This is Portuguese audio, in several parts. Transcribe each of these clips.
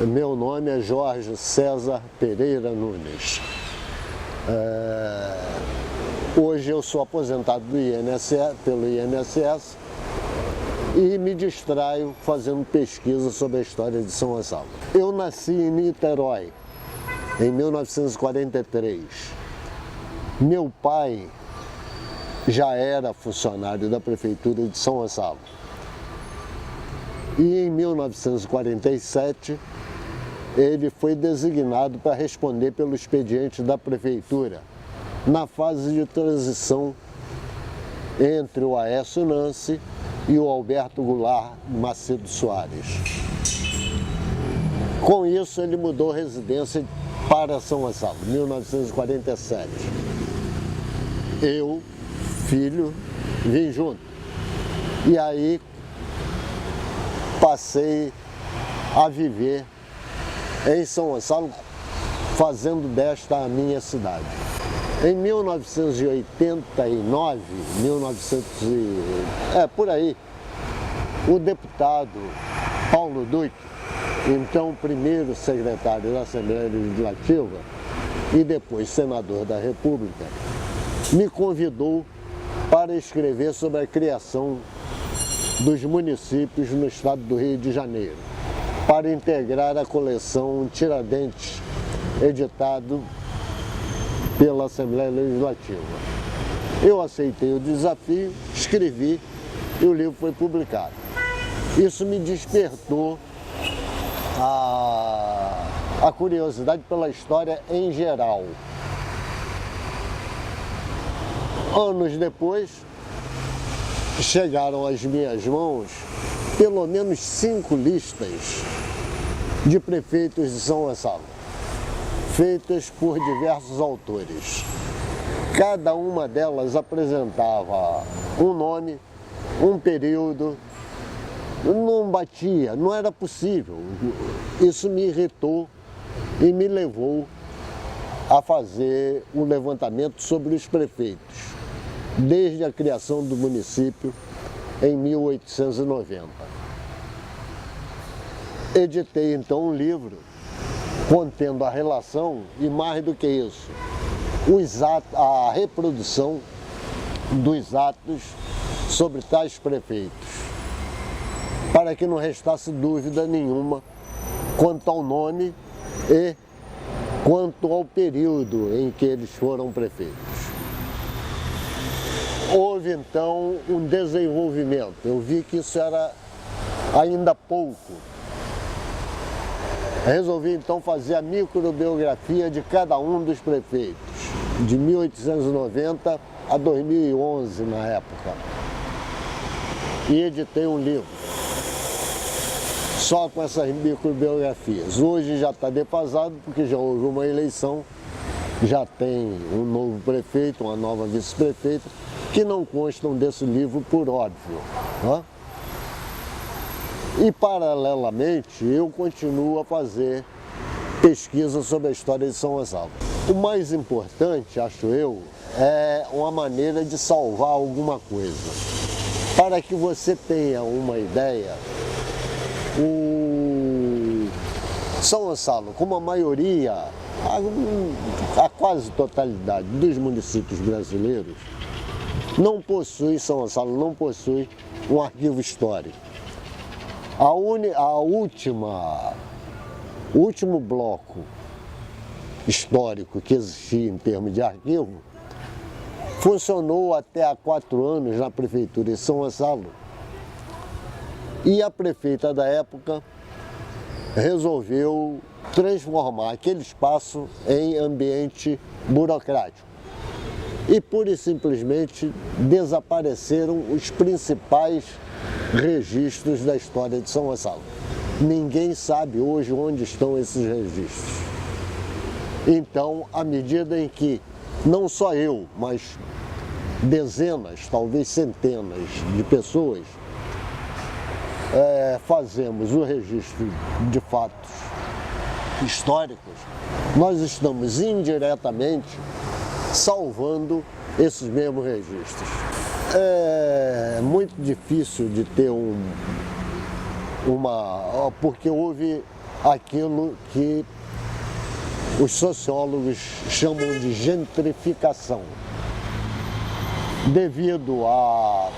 Meu nome é Jorge César Pereira Nunes. Hoje eu sou aposentado do INSS, pelo INSS e me distraio fazendo pesquisa sobre a história de São Gonçalo. Eu nasci em Niterói, em 1943. Meu pai já era funcionário da Prefeitura de São Gonçalo. E em 1947, ele foi designado para responder pelo expediente da Prefeitura, na fase de transição entre o Aécio Nance e o Alberto Goulart Macedo Soares. Com isso, ele mudou residência para São Gonçalo, em 1947. Eu, filho, vim junto. E aí passei a viver em São Gonçalo, fazendo desta a minha cidade. Em 1989, por aí, o deputado Paulo Duque, então primeiro secretário da Assembleia Legislativa e depois senador da República, me convidou para escrever sobre a criação dos municípios no estado do Rio de Janeiro, para integrar a coleção Tiradentes, editado pela Assembleia Legislativa. Eu aceitei o desafio, escrevi e o livro foi publicado. Isso me despertou a curiosidade pela história em geral. Anos depois, chegaram às minhas mãos pelo menos 5 listas de prefeitos de São Gonçalo, feitas por diversos autores. Cada uma delas apresentava um nome, um período, não batia, não era possível. Isso me irritou e me levou a fazer um levantamento sobre os prefeitos, desde a criação do município em 1890. Editei então um livro contendo a relação e, mais do que isso, a reprodução dos atos sobre tais prefeitos, para que não restasse dúvida nenhuma quanto ao nome e quanto ao período em que eles foram prefeitos. Houve então um desenvolvimento, eu vi que isso era ainda pouco. Resolvi então fazer a microbiografia de cada um dos prefeitos, de 1890 a 2011 na época. E editei um livro só com essas microbiografias. Hoje já está defasado porque já houve uma eleição, já tem um novo prefeito, uma nova vice-prefeita, que não constam desse livro por óbvio, né? E paralelamente eu continuo a fazer pesquisa sobre a história de São Gonçalo. O mais importante, acho eu, é uma maneira de salvar alguma coisa. Para que você tenha uma ideia, o São Gonçalo, como a maioria, a quase totalidade dos municípios brasileiros, São Gonçalo não possui um arquivo histórico. O último bloco histórico que existia em termos de arquivo funcionou até há 4 anos na Prefeitura de São Gonçalo e a prefeita da época resolveu transformar aquele espaço em ambiente burocrático. E pura e simplesmente desapareceram os principais registros da história de São Gonçalo. Ninguém sabe hoje onde estão esses registros. Então, à medida em que não só eu, mas dezenas, talvez centenas de pessoas fazemos o registro de fatos históricos, nós estamos indiretamente salvando esses mesmos registros. É muito difícil de ter porque houve aquilo que os sociólogos chamam de gentrificação. Devido à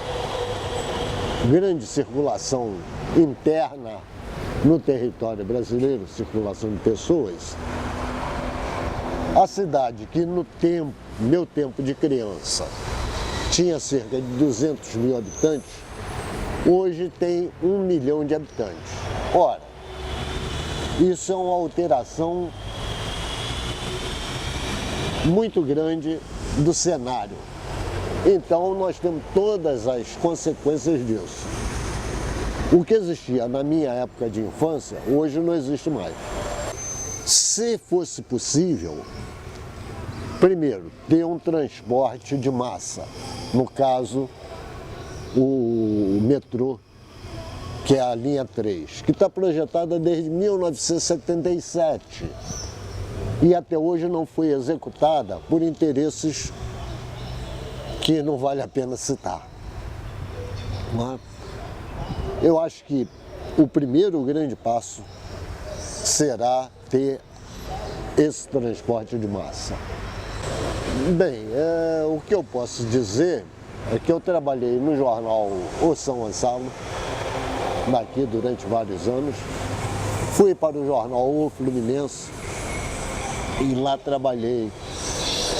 grande circulação interna no território brasileiro, circulação de pessoas, a cidade que no meu tempo de criança tinha cerca de 200 mil habitantes, hoje tem 1 milhão de habitantes. Ora, isso é uma alteração muito grande do cenário. Então nós temos todas as consequências disso. O que existia na minha época de infância, hoje não existe mais. Se fosse possível, primeiro, ter um transporte de massa, no caso, o metrô, que é a linha 3, que está projetada desde 1977 e até hoje não foi executada por interesses que não vale a pena citar. Mas eu acho que o primeiro grande passo será ter esse transporte de massa. Bem, o que eu posso dizer é que eu trabalhei no jornal O São Gonçalo, daqui durante vários anos, fui para o jornal O Fluminense e lá trabalhei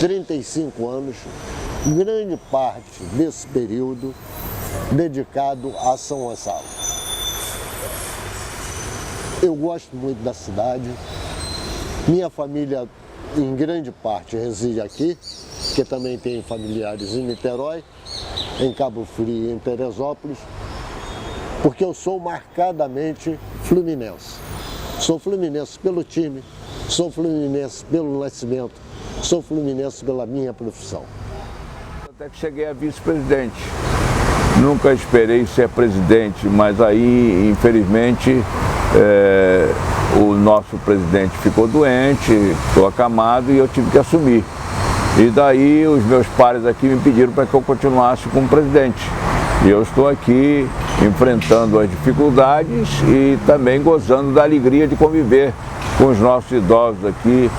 35 anos, grande parte desse período dedicado a São Gonçalo. Eu gosto muito da cidade, minha família em grande parte reside aqui, que também tem familiares em Niterói, em Cabo Frio e em Teresópolis, porque eu sou marcadamente fluminense. Sou fluminense pelo time, sou fluminense pelo nascimento, sou fluminense pela minha profissão. Até que cheguei a vice-presidente. Nunca esperei ser presidente, mas aí, infelizmente, o nosso presidente ficou doente, ficou acamado e eu tive que assumir. E daí os meus pares aqui me pediram para que eu continuasse como presidente. E eu estou aqui enfrentando as dificuldades e também gozando da alegria de conviver com os nossos idosos aqui.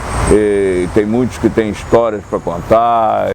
Tem muitos que têm histórias para contar.